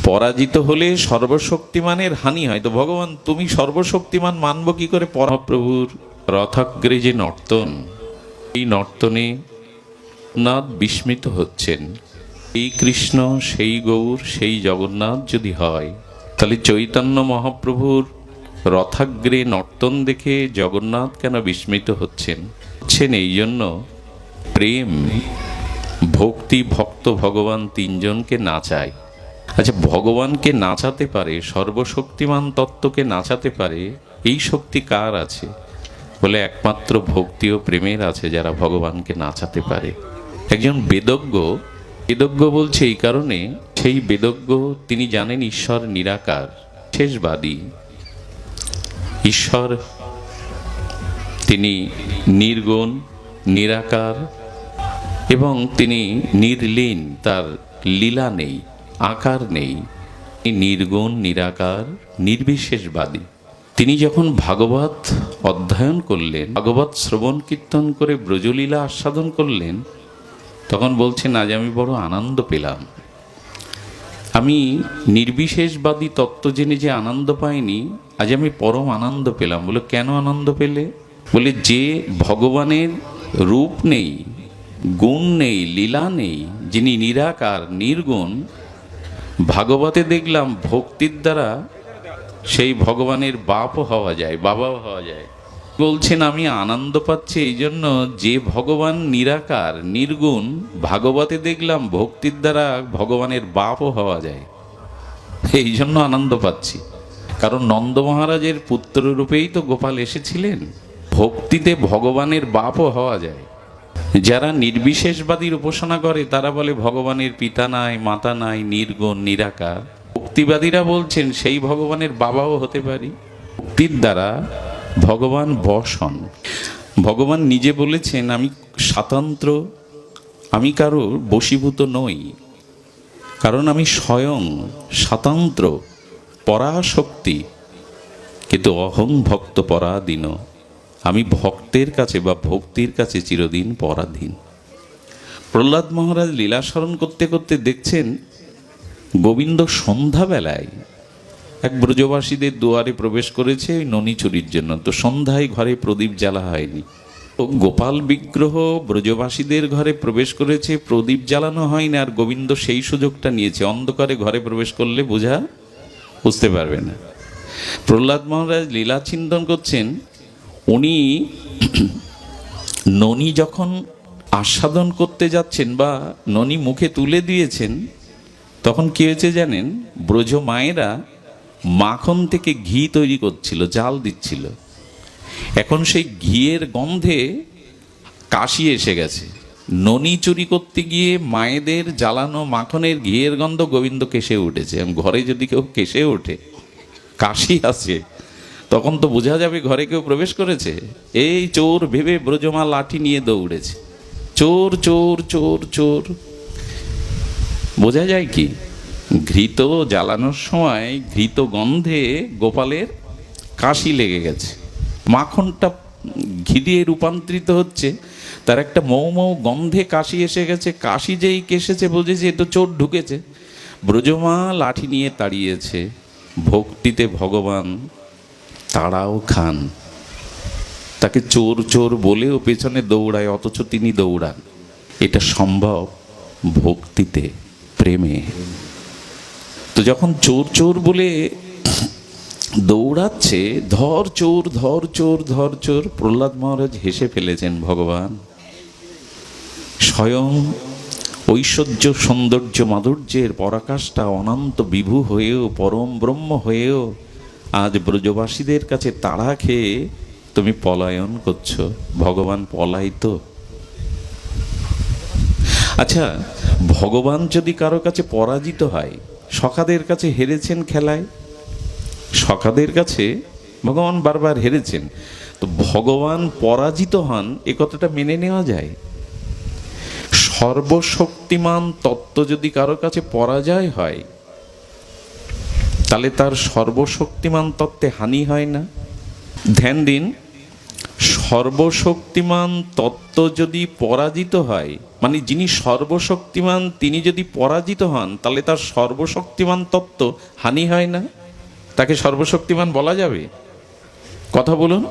পরাজিত হলে সর্বশক্তিমানের হানি হয়। তো ভগবান তুমি সর্বশক্তিমান মানব কি করে? মহাপ্রভুর রথাগ্রে যে নর্তন, এই নর্তনে নাথ বিস্মিত হচ্ছেন। এই কৃষ্ণ, সেই গৌর, সেই জগন্নাথ যদি হয়, তাহলে চৈতন্য মহাপ্রভুর রথাগ্রে নর্তন দেখে জগন্নাথ কেন বিস্মিত হচ্ছেন? এই জন্য প্রেম, ভক্তি, ভক্ত, ভগবান তিনজনকে নাচায়। আচ্ছা, ভগবানকে নাচাতে পারে, সর্বশক্তিমান তত্ত্বকে নাচাতে পারে, এই শক্তি কার আছে? বলে একমাত্র ভক্তি ও প্রেমের আছে, যারা ভগবানকে নাচাতে পারে। একজন বেদজ্ঞ বলছে এই কারণে, সেই বেদজ্ঞ তিনি জানেন ঈশ্বর নিরাকার, শেষবাদী ঈশ্বর, তিনি নির্গুণ, নিরাকার এবং তিনি নির্লীন, তার লীলা নেই, আকার নেই, নির্গুণ, নিরাকার, নির্বিশেষবাদী। তিনি যখন ভাগবত অধ্যয়ন করলেন, ভাগবত শ্রবণ কীর্তন করে ব্রজলীলা আস্বাদন করলেন, তখন বলছেন আজ আমি বড় আনন্দ পেলাম। আমি নির্বিশেষবাদী তত্ত্ব জেনে যে আনন্দ পাইনি, আজ আমি পরম আনন্দ পেলাম। বলে কেন আনন্দ পেলে? বলে যে ভগবানের রূপ নেই, গুণ নেই, লীলা নেই, যিনি নিরাকার, নির্গুণ, ভাগবতে দেখলাম ভক্তির দ্বারা সেই ভগবানের বাপও হওয়া যায়, বাবাও হওয়া যায়। বলছেন আমি আনন্দ পাচ্ছি এই জন্য, যে ভগবান নিরাকার, নির্গুণ, ভাগবতে দেখলাম ভক্তির দ্বারা ভগবানের বাপও হওয়া যায়, এই জন্য আনন্দ পাচ্ছি। কারণ নন্দ মহারাজের পুত্র রূপেই তো গোপাল এসেছিলেন। ভক্তিতে ভগবানের বাপও হওয়া যায়। যারা নির্বিশেষবাদীর উপাসনা করে তারা বলে ভগবানের পিতা নাই, মাতা নাই, নির্গুণ, নিরাকার। ভক্তিবাদীরা বলছেন সেই ভগবানের বাবাও হতে পারি। ভক্তির দ্বারা ভগবান বশ হন। ভগবান নিজে বলেছেন আমি স্বাতন্ত্র, আমি কারোর বশীভূত নই, কারণ আমি স্বয়ং স্বাতন্ত্র, পরাশক্তি, কিন্তু অহং ভক্ত পরাধীন, আমি ভক্তের কাছে বা ভক্তির কাছে চিরদিন পরাধীন। প্রহ্লাদ মহারাজ লীলা স্মরণ করতে করতে দেখছেন গোবিন্দ সন্ধ্যাবেলায় এক ব্রজবাসীদের দুয়ারে প্রবেশ করেছে ওই ননি চুরির জন্য। তো সন্ধ্যায় ঘরে প্রদীপ জ্বালা হয়নি, তো গোপাল বিগ্রহ ব্রজবাসীদের ঘরে প্রবেশ করেছে, প্রদীপ জ্বালানো হয়নি, আর গোবিন্দ সেই সুযোগটা নিয়েছে। অন্ধকারে ঘরে প্রবেশ করলে বুঝতে পারবে না। প্রহ্লাদ মহারাজ লীলা চিন্তন করছেন, উনি ননি যখন আস্বাদন করতে যাচ্ছেন বা ননি মুখে তুলে দিয়েছেন, তখন কি হয়েছে জানেন? ব্রজ মায়েরা মাখন থেকে ঘি তৈরি করছিল, জাল দিচ্ছিল। এখন সেই ঘিয়ের গন্ধে কাশি এসে গেছে। ননি চুরি করতে গিয়ে মায়েদের জ্বালানো মাখনের ঘিয়ের গন্ধ গোবিন্দ কেশে উঠেছে। ঘরে যদি কেউ কেশে ওঠে, কাশি আসে, তখন তো বোঝা যাবে ঘরে কেউ প্রবেশ করেছে। এই চোর ভেবে ব্রজমা লাঠি নিয়ে দৌড়েছে। চোর চোর চোর চোর, বোঝা যায় কি? ঘৃত জ্বালানোর সময় ঘৃত গন্ধে গোপালের কাশি লেগে গেছে। মাখনটা ঘি দিয়ে রূপান্তরিত হচ্ছে, তার একটা মৌ মৌ গন্ধে কাশি এসে গেছে। কাশি যেই কেসেছে বুঝেছে এ তো চোর ঢুকেছে। ব্রজমা লাঠি নিয়ে তাড়িয়েছে। ভক্তিতে ভগবান তাড়াও খান, তাকে চোর চোর বলেও পেছনে দৌড়ায়, অথচ তিনি দৌড়ান। এটা সম্ভব ভক্তিতে, প্রেমে। তো যখন চোর চোর বলে দৌড়াচ্ছে, ধর চোর ধর চোর ধর চোর, প্রহ্লাদ মহারাজ হেসে ফেলেছেন। ভগবান স্বয়ং ঐশ্বর্য, সৌন্দর্য, মাধুর্যের পরাকাষ্ঠা, অনন্ত বিভু হয়েও, পরম ব্রহ্ম হয়েও আজ ব্রজবাসীদের কাছে তাড়া খেয়ে তুমি পলায়ন করছো। ভগবান পলাইত? আচ্ছা, ভগবান যদি কারো কাছে পরাজিত হয়, সখাদের কাছে হেরেছেন খেলায়, সখাদের কাছে ভগবান বারবার হেরেছেন, তো ভগবান পরাজিত হন এ কথাটা মেনে নেওয়া যায়? সর্বশক্তিমান তত্ত্ব যদি কারো কাছে পরাজয় হয়, তাহলে তার সর্বশক্তিমান তত্ত্বে হানি হয় না? ধ্যান দিন, সর্বশক্তিমান তত্ত্ব যদি পরাজিত হয়, মানে যিনি সর্বশক্তিমান তিনি যদি পরাজিত হন, তাহলে তার সর্বশক্তিমান তত্ত্ব হানি হয় না? তাকে সর্বশক্তিমান বলা যাবে? কথা বলুন।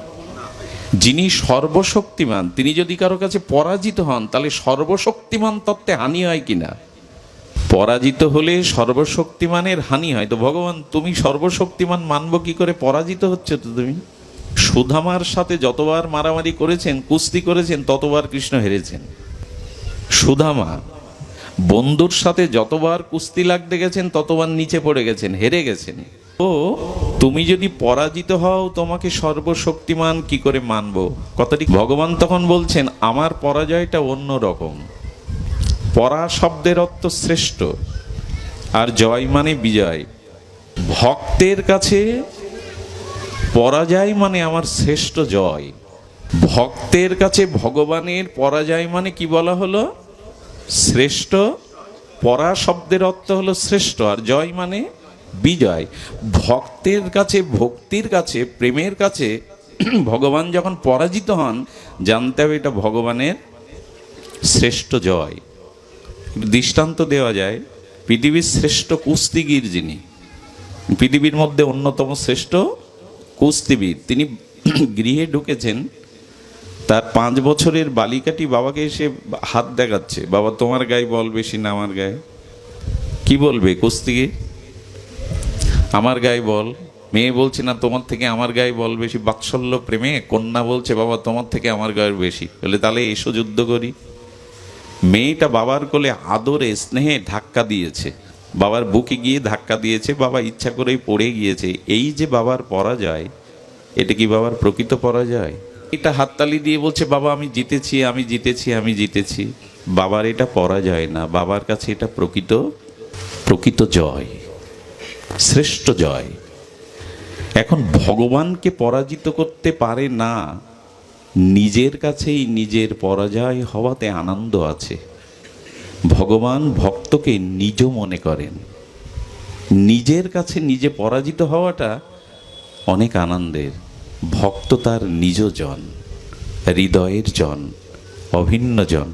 যিনি সর্বশক্তিমান তিনি যদি কারো কাছে পরাজিত হন, তাহলে সর্বশক্তিমান তত্ত্বে হানি হয় কিনা? পরাজিত হলে সর্বশক্তিমানের হানি হয়। তো ভগবান তুমি সর্বশক্তিমান মানবো কি করে? পরাজিত হচ্ছে তো তুমি। সুধামার সাথে যতবার মারামারি করেছেন, কুস্তি করেছেন, ততবার কৃষ্ণ হেরেছেন। সুধামা বন্ধুর সাথে যতবার কুস্তি লাগতে গেছেন, ততবার নিচে পড়ে গেছেন, হেরে গেছেন। তো তুমি যদি পরাজিত হও, তোমাকে সর্বশক্তিমান কি করে মানবো? কথাটি ভগবান তখন বলছেন, আমার পরাজয়টা অন্য রকম। পরা শব্দের অর্থ শ্রেষ্ঠ, আর জয় মানে বিজয়। ভক্তের কাছে পরাজয় মানে আমার শ্রেষ্ঠ জয়। ভক্তের কাছে ভগবানের পরাজয় মানে কি বলা হলো? শ্রেষ্ঠ। পরা শব্দের অর্থ হলো শ্রেষ্ঠ, আর জয় মানে বিজয়। ভক্তের কাছে, ভক্তির কাছে, প্রেমের কাছে ভগবান যখন পরাজিত হন, জানতে হবে এটা ভগবানের শ্রেষ্ঠ জয়। দৃষ্টান্ত দেওয়া যায়, পৃথিবীর শ্রেষ্ঠ কুস্তিগীর যিনি, পৃথিবীর মধ্যে অন্যতম শ্রেষ্ঠ কুস্তিবীর, তিনি গৃহে ঢুকেছেন। তার 5 বছরের বালিকাটি বাবাকে এসে হাত দেখাচ্ছে, বাবা তোমার গায়ে বল বেশি না আমার গায়ে? কি বলবে কুস্তিগীর? আমার গায়ে বল। মেয়ে বলছে না তোমার থেকে আমার গায়ে বল বেশি, বাৎসল্য প্রেমে কন্যা বলছে বাবা তোমার থেকে আমার গায়ের বেশি। বলে তাহলে এসো যুদ্ধ করি। মেয়েটা বাবার কোলে আদরে স্নেহে ধাক্কা দিয়েছে, বাবার বুকে গিয়ে ধাক্কা দিয়েছে, বাবা ইচ্ছা করেই পড়ে গিয়েছে। এই যে বাবার পরাজয়, এটা কি বাবার প্রকৃত পরাজয়? এটা হাততালি দিয়ে বলছে বাবা আমি জিতেছি, আমি জিতেছি, আমি জিতেছি। বাবার এটা পরাজয় না, বাবার কাছে এটা প্রকৃত জয়, শ্রেষ্ঠ জয়। এখন ভগবানকে পরাজিত করতে পারে না, নিজের কাছেই নিজের পরাজয় হওয়াতে আনন্দ আছে। ভগবান ভক্তকে নিজ মনে করেন, নিজের কাছে নিজে পরাজিত হওয়াটা অনেক আনন্দের। ভক্ত তার নিজ জন, হৃদয়ের জন, অভিন্ন জন।